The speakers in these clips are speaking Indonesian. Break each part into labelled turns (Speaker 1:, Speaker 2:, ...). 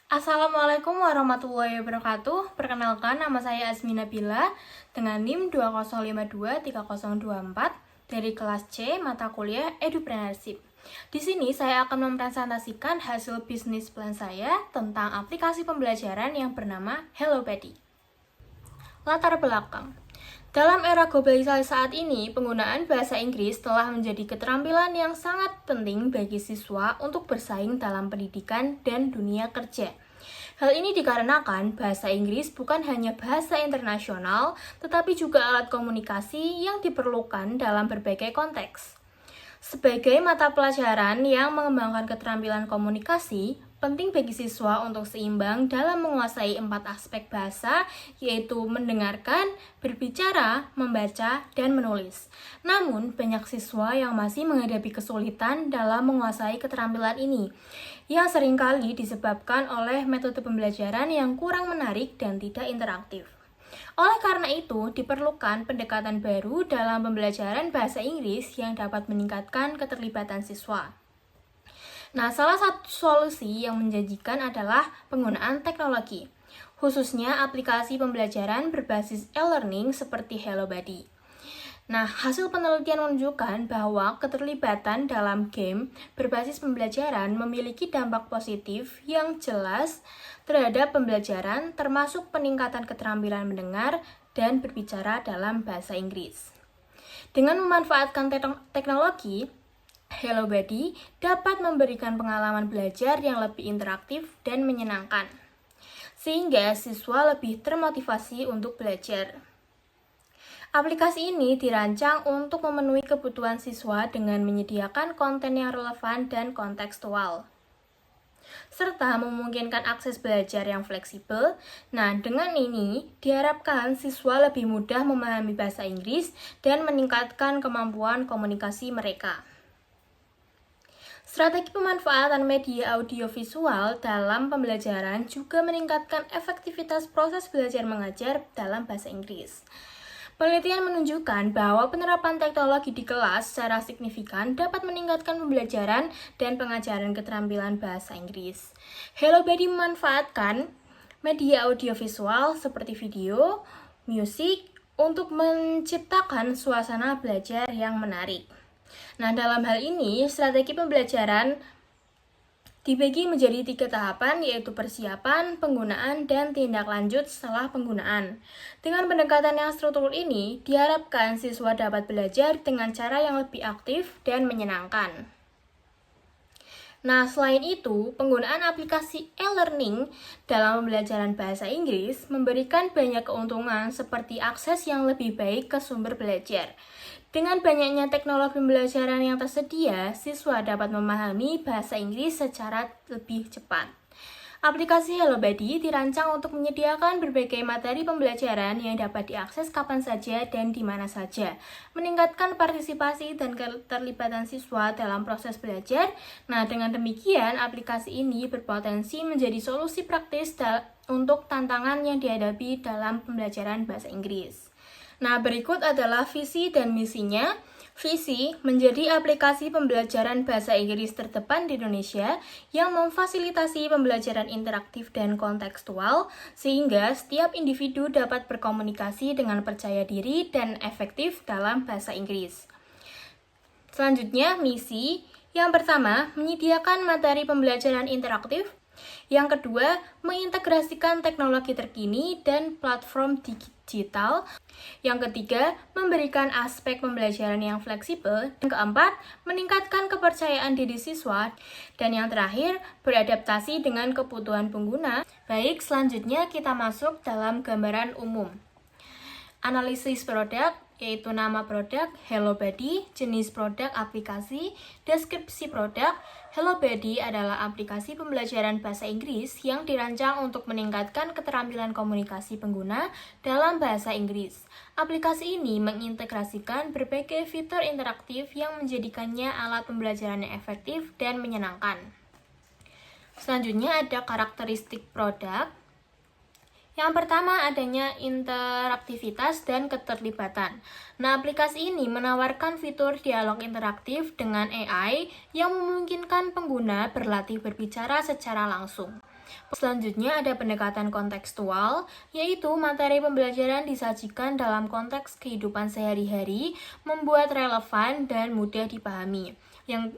Speaker 1: Assalamualaikum warahmatullahi wabarakatuh. Perkenalkan, nama saya Azmi Nabila dengan NIM 20523024 dari kelas C mata kuliah Edupreneurship. Di sini saya akan mempresentasikan hasil bisnis plan saya tentang aplikasi pembelajaran yang bernama HelloBuddy. Latar belakang. Dalam era globalisasi saat ini, penggunaan bahasa Inggris telah menjadi keterampilan yang sangat penting bagi siswa untuk bersaing dalam pendidikan dan dunia kerja. Hal ini dikarenakan bahasa Inggris bukan hanya bahasa internasional, tetapi juga alat komunikasi yang diperlukan dalam berbagai konteks. Sebagai mata pelajaran yang mengembangkan keterampilan komunikasi, penting bagi siswa untuk seimbang dalam menguasai 4 aspek bahasa, yaitu mendengarkan, berbicara, membaca, dan menulis. Namun, banyak siswa yang masih menghadapi kesulitan dalam menguasai keterampilan ini, yang seringkali disebabkan oleh metode pembelajaran yang kurang menarik dan tidak interaktif. Oleh karena itu, diperlukan pendekatan baru dalam pembelajaran bahasa Inggris yang dapat meningkatkan keterlibatan siswa. Nah, salah satu solusi yang menjanjikan adalah penggunaan teknologi, khususnya aplikasi pembelajaran berbasis e-learning seperti HelloBuddy. Nah, hasil penelitian menunjukkan bahwa keterlibatan dalam game berbasis pembelajaran memiliki dampak positif yang jelas terhadap pembelajaran, termasuk peningkatan keterampilan mendengar dan berbicara dalam bahasa Inggris. Dengan memanfaatkan teknologi, HelloBuddy dapat memberikan pengalaman belajar yang lebih interaktif dan menyenangkan, sehingga siswa lebih termotivasi untuk belajar. Aplikasi ini dirancang untuk memenuhi kebutuhan siswa dengan menyediakan konten yang relevan dan kontekstual, serta memungkinkan akses belajar yang fleksibel. Nah, dengan ini diharapkan siswa lebih mudah memahami bahasa Inggris dan meningkatkan kemampuan komunikasi mereka. Strategi pemanfaatan media audiovisual dalam pembelajaran juga meningkatkan efektivitas proses belajar mengajar dalam bahasa Inggris. Penelitian menunjukkan bahwa penerapan teknologi di kelas secara signifikan dapat meningkatkan pembelajaran dan pengajaran keterampilan bahasa Inggris. HelloBuddy memanfaatkan media audiovisual seperti video, musik, untuk menciptakan suasana belajar yang menarik. Nah, dalam hal ini, strategi pembelajaran dibagi menjadi 3 tahapan, yaitu persiapan, penggunaan, dan tindak lanjut setelah penggunaan. Dengan pendekatan yang struktur ini, diharapkan siswa dapat belajar dengan cara yang lebih aktif dan menyenangkan. Nah, selain itu, penggunaan aplikasi e-learning dalam pembelajaran bahasa Inggris memberikan banyak keuntungan seperti akses yang lebih baik ke sumber belajar. Dengan banyaknya teknologi pembelajaran yang tersedia, siswa dapat memahami bahasa Inggris secara lebih cepat. Aplikasi HelloBuddy dirancang untuk menyediakan berbagai materi pembelajaran yang dapat diakses kapan saja dan di mana saja, meningkatkan partisipasi dan keterlibatan siswa dalam proses belajar. Nah, dengan demikian, aplikasi ini berpotensi menjadi solusi praktis untuk tantangan yang dihadapi dalam pembelajaran bahasa Inggris. Nah, berikut adalah visi dan misinya. Visi menjadi aplikasi pembelajaran bahasa Inggris terdepan di Indonesia yang memfasilitasi pembelajaran interaktif dan kontekstual, sehingga setiap individu dapat berkomunikasi dengan percaya diri dan efektif dalam bahasa Inggris. Selanjutnya, misi. Yang pertama, menyediakan materi pembelajaran interaktif. Yang kedua, mengintegrasikan teknologi terkini dan platform digital. Yang ketiga, memberikan aspek pembelajaran yang fleksibel. Yang keempat, meningkatkan kepercayaan diri siswa. Dan yang terakhir, beradaptasi dengan kebutuhan pengguna. Baik, selanjutnya kita masuk dalam gambaran umum. Analisis produk, yaitu nama produk, HelloBuddy, jenis produk aplikasi, deskripsi produk. HelloBuddy adalah aplikasi pembelajaran bahasa Inggris yang dirancang untuk meningkatkan keterampilan komunikasi pengguna dalam bahasa Inggris. Aplikasi ini mengintegrasikan berbagai fitur interaktif yang menjadikannya alat pembelajaran yang efektif dan menyenangkan. Selanjutnya ada karakteristik produk. Yang pertama, adanya interaktivitas dan keterlibatan. Nah, aplikasi ini menawarkan fitur dialog interaktif dengan AI yang memungkinkan pengguna berlatih berbicara secara langsung. Selanjutnya ada pendekatan kontekstual, yaitu materi pembelajaran disajikan dalam konteks kehidupan sehari-hari, membuat relevan dan mudah dipahami. Yang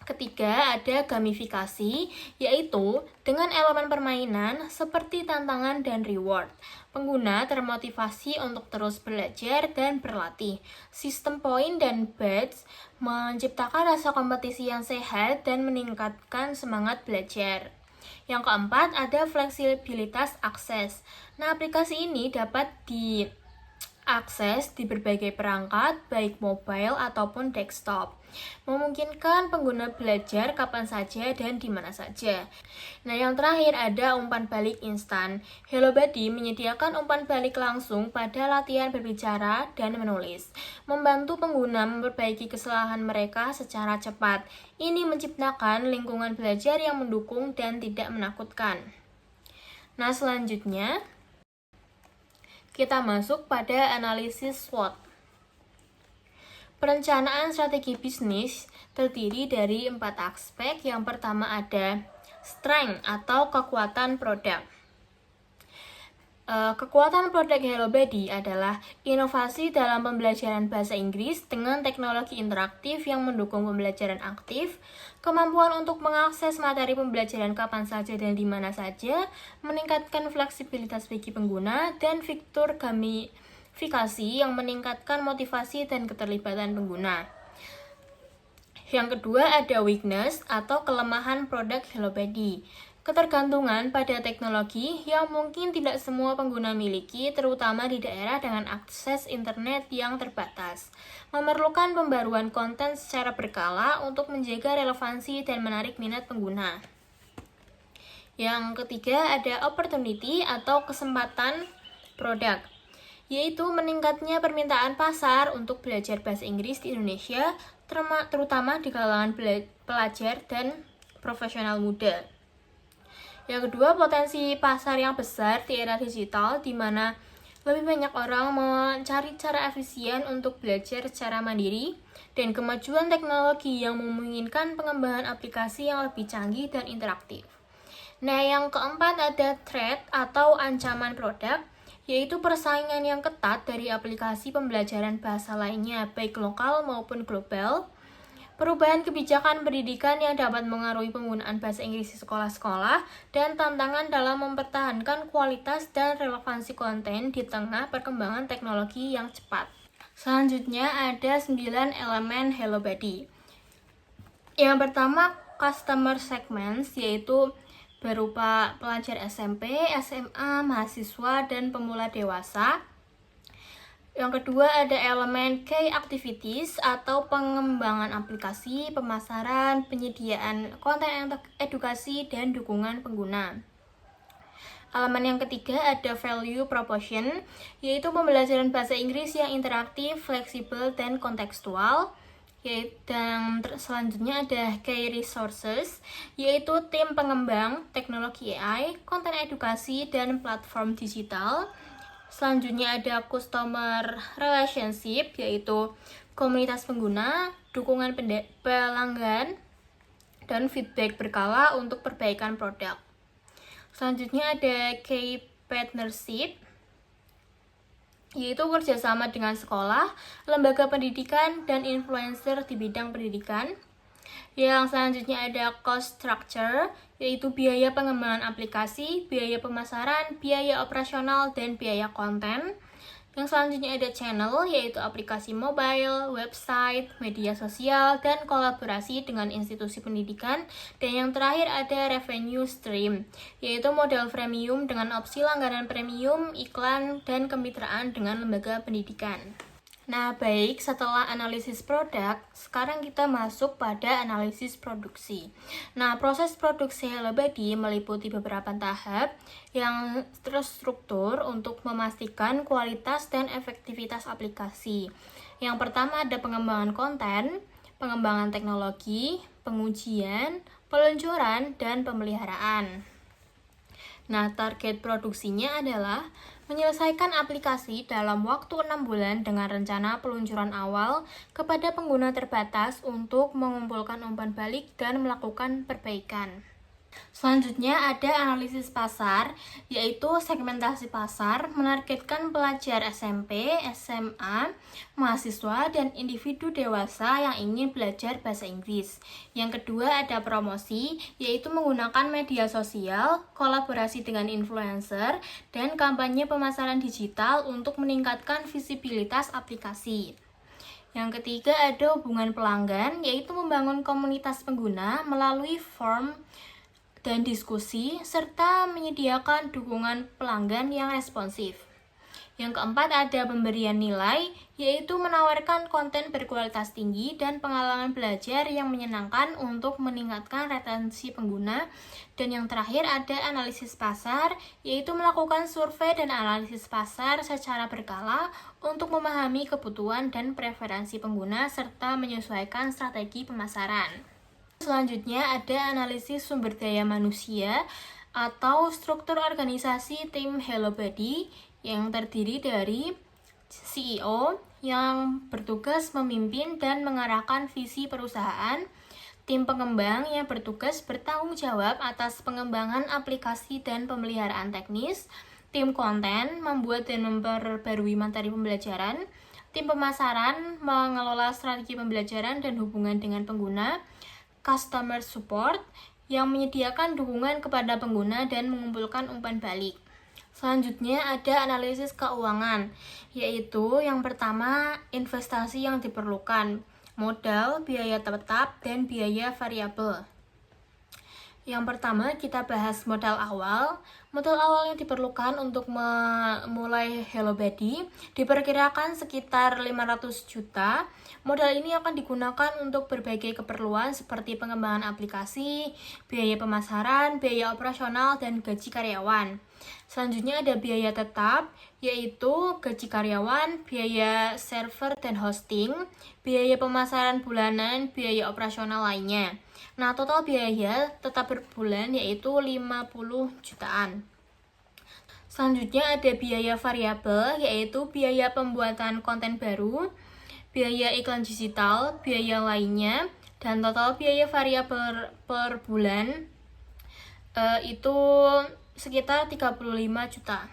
Speaker 1: ketiga ada gamifikasi, yaitu dengan elemen permainan seperti tantangan dan reward. Pengguna termotivasi untuk terus belajar dan berlatih. Sistem poin dan badge menciptakan rasa kompetisi yang sehat dan meningkatkan semangat belajar. Yang keempat ada fleksibilitas akses. Nah, aplikasi ini dapat diakses di berbagai perangkat, baik mobile ataupun desktop. Memungkinkan pengguna belajar kapan saja dan di mana saja. Nah, yang terakhir ada umpan balik instan. HelloBuddy menyediakan umpan balik langsung pada latihan berbicara dan menulis, membantu pengguna memperbaiki kesalahan mereka secara cepat. Ini menciptakan lingkungan belajar yang mendukung dan tidak menakutkan. Nah, selanjutnya kita masuk pada analisis SWOT. Perencanaan strategi bisnis terdiri dari 4 aspek. Yang pertama ada strength atau kekuatan produk. Kekuatan produk HelloBuddy adalah inovasi dalam pembelajaran bahasa Inggris dengan teknologi interaktif yang mendukung pembelajaran aktif, kemampuan untuk mengakses materi pembelajaran kapan saja dan di mana saja, meningkatkan fleksibilitas bagi pengguna, dan fitur gamifikasi yang meningkatkan motivasi dan keterlibatan pengguna. Yang kedua ada weakness atau kelemahan produk HelloBuddy. Ketergantungan pada teknologi yang mungkin tidak semua pengguna miliki, terutama di daerah dengan akses internet yang terbatas. Memerlukan pembaruan konten secara berkala untuk menjaga relevansi dan menarik minat pengguna. Yang ketiga ada opportunity atau kesempatan produk, yaitu meningkatnya permintaan pasar untuk belajar bahasa Inggris di Indonesia, terutama di kalangan pelajar dan profesional muda. Yang kedua, potensi pasar yang besar di era digital, di mana lebih banyak orang mencari cara efisien untuk belajar secara mandiri, dan kemajuan teknologi yang memungkinkan pengembangan aplikasi yang lebih canggih dan interaktif. Nah, yang keempat ada threat atau ancaman produk, yaitu persaingan yang ketat dari aplikasi pembelajaran bahasa lainnya, baik lokal maupun global. Perubahan kebijakan pendidikan yang dapat mengaruhi penggunaan bahasa Inggris di sekolah-sekolah, dan tantangan dalam mempertahankan kualitas dan relevansi konten di tengah perkembangan teknologi yang cepat. Selanjutnya ada 9 elemen HelloBuddy. Yang pertama, customer segments, yaitu berupa pelajar SMP, SMA, mahasiswa, dan pemula dewasa. Yang kedua ada elemen key activities atau pengembangan aplikasi, pemasaran, penyediaan konten edukasi, dan dukungan pengguna. Elemen yang ketiga ada value proposition, yaitu pembelajaran bahasa Inggris yang interaktif, fleksibel, dan kontekstual. Dan selanjutnya ada key resources, yaitu tim pengembang, teknologi AI, konten edukasi, dan platform digital. Selanjutnya ada customer relationship, yaitu komunitas pengguna, dukungan pelanggan, dan feedback berkala untuk perbaikan produk. Selanjutnya ada key partnership, yaitu kerjasama dengan sekolah, lembaga pendidikan, dan influencer di bidang pendidikan. Yang selanjutnya ada cost structure, yaitu biaya pengembangan aplikasi, biaya pemasaran, biaya operasional, dan biaya konten. Yang selanjutnya ada channel, yaitu aplikasi mobile, website, media sosial, dan kolaborasi dengan institusi pendidikan. Dan yang terakhir ada revenue stream, yaitu model freemium dengan opsi langganan premium, iklan, dan kemitraan dengan lembaga pendidikan. Nah, baik, setelah analisis produk, sekarang kita masuk pada analisis produksi. Nah, proses produksi HelloBuddy meliputi beberapa tahap yang terstruktur untuk memastikan kualitas dan efektivitas aplikasi. Yang pertama ada pengembangan konten, pengembangan teknologi, pengujian, peluncuran, dan pemeliharaan. Nah, target produksinya adalah menyelesaikan aplikasi dalam waktu 6 bulan dengan rencana peluncuran awal kepada pengguna terbatas untuk mengumpulkan umpan balik dan melakukan perbaikan. Selanjutnya ada analisis pasar, yaitu segmentasi pasar menargetkan pelajar SMP, SMA, mahasiswa, dan individu dewasa yang ingin belajar bahasa Inggris. Yang kedua ada promosi, yaitu menggunakan media sosial, kolaborasi dengan influencer, dan kampanye pemasaran digital untuk meningkatkan visibilitas aplikasi. Yang ketiga ada hubungan pelanggan, yaitu membangun komunitas pengguna melalui form dan diskusi, serta menyediakan dukungan pelanggan yang responsif. Yang keempat ada pemberian nilai, yaitu menawarkan konten berkualitas tinggi dan pengalaman belajar yang menyenangkan untuk meningkatkan retensi pengguna. Dan yang terakhir ada analisis pasar, yaitu melakukan survei dan analisis pasar secara berkala untuk memahami kebutuhan dan preferensi pengguna serta menyesuaikan strategi pemasaran. Selanjutnya ada analisis sumber daya manusia atau struktur organisasi tim Hello Buddy yang terdiri dari CEO yang bertugas memimpin dan mengarahkan visi perusahaan, tim pengembang yang bertugas bertanggung jawab atas pengembangan aplikasi dan pemeliharaan teknis, tim konten membuat dan memperbarui materi pembelajaran, tim pemasaran mengelola strategi pembelajaran dan hubungan dengan pengguna, customer support yang menyediakan dukungan kepada pengguna dan mengumpulkan umpan balik. Selanjutnya ada analisis keuangan, yaitu yang pertama investasi yang diperlukan, modal, biaya tetap, dan biaya variabel. Yang pertama kita bahas modal awal. Modal awal yang diperlukan untuk memulai Hello Buddy diperkirakan sekitar 500 juta. Modal ini akan digunakan untuk berbagai keperluan seperti pengembangan aplikasi, biaya pemasaran, biaya operasional, dan gaji karyawan. Selanjutnya ada biaya tetap, yaitu gaji karyawan, biaya server dan hosting, biaya pemasaran bulanan, biaya operasional lainnya. Nah, total biaya tetap per bulan yaitu 50 jutaan. Selanjutnya ada biaya variabel, yaitu biaya pembuatan konten baru, biaya iklan digital, biaya lainnya, dan total biaya variabel per bulan itu sekitar 35 juta.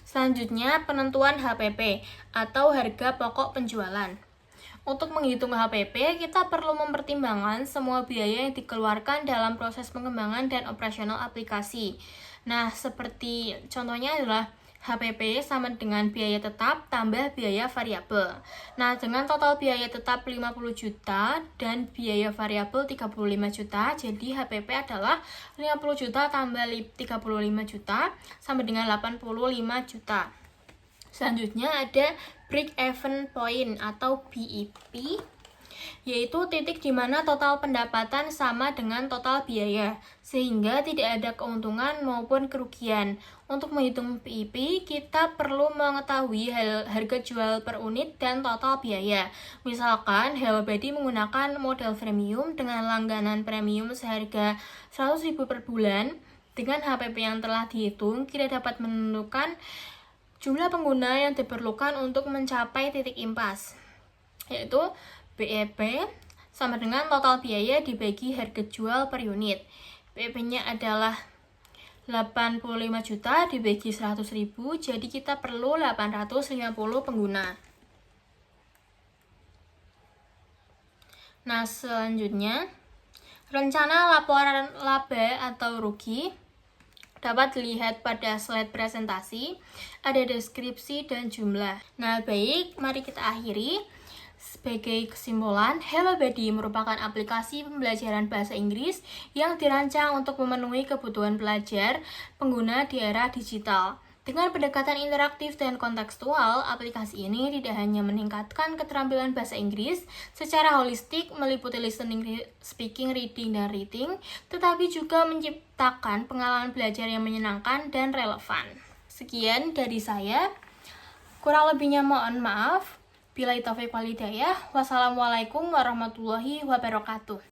Speaker 1: Selanjutnya penentuan HPP atau harga pokok penjualan. Untuk menghitung HPP, kita perlu mempertimbangkan semua biaya yang dikeluarkan dalam proses pengembangan dan operasional aplikasi. Nah, seperti contohnya adalah HPP sama dengan biaya tetap tambah biaya variabel. Nah, dengan total biaya tetap 50 juta dan biaya variabel 35 juta, jadi HPP adalah 50 juta tambah 35 juta sama dengan 85 juta. Selanjutnya ada break-even point atau BEP, yaitu titik di mana total pendapatan sama dengan total biaya, sehingga tidak ada keuntungan maupun kerugian. Untuk menghitung BEP, kita perlu mengetahui harga jual per unit dan total biaya. Misalkan Hello Buddy menggunakan model premium dengan langganan premium seharga 100.000 per bulan. Dengan HPP yang telah dihitung, kita dapat menentukan jumlah pengguna yang diperlukan untuk mencapai titik impas, yaitu BEP sama dengan total biaya dibagi harga jual per unit. BEP-nya adalah 85 juta dibagi 100.000, jadi kita perlu 850 pengguna. Nah, selanjutnya rencana laporan laba atau rugi dapat dilihat pada slide presentasi, ada deskripsi dan jumlah. Nah, baik, mari kita akhiri. Sebagai kesimpulan, Hello Buddy merupakan aplikasi pembelajaran bahasa Inggris yang dirancang untuk memenuhi kebutuhan pelajar pengguna di era digital. Dengan pendekatan interaktif dan kontekstual, aplikasi ini tidak hanya meningkatkan keterampilan bahasa Inggris secara holistik meliputi listening, speaking, reading, dan writing, tetapi juga menciptakan pengalaman belajar yang menyenangkan dan relevan. Sekian dari saya. Kurang lebihnya mohon maaf. Billahi taufiq wal hidayah. Wassalamualaikum warahmatullahi wabarakatuh.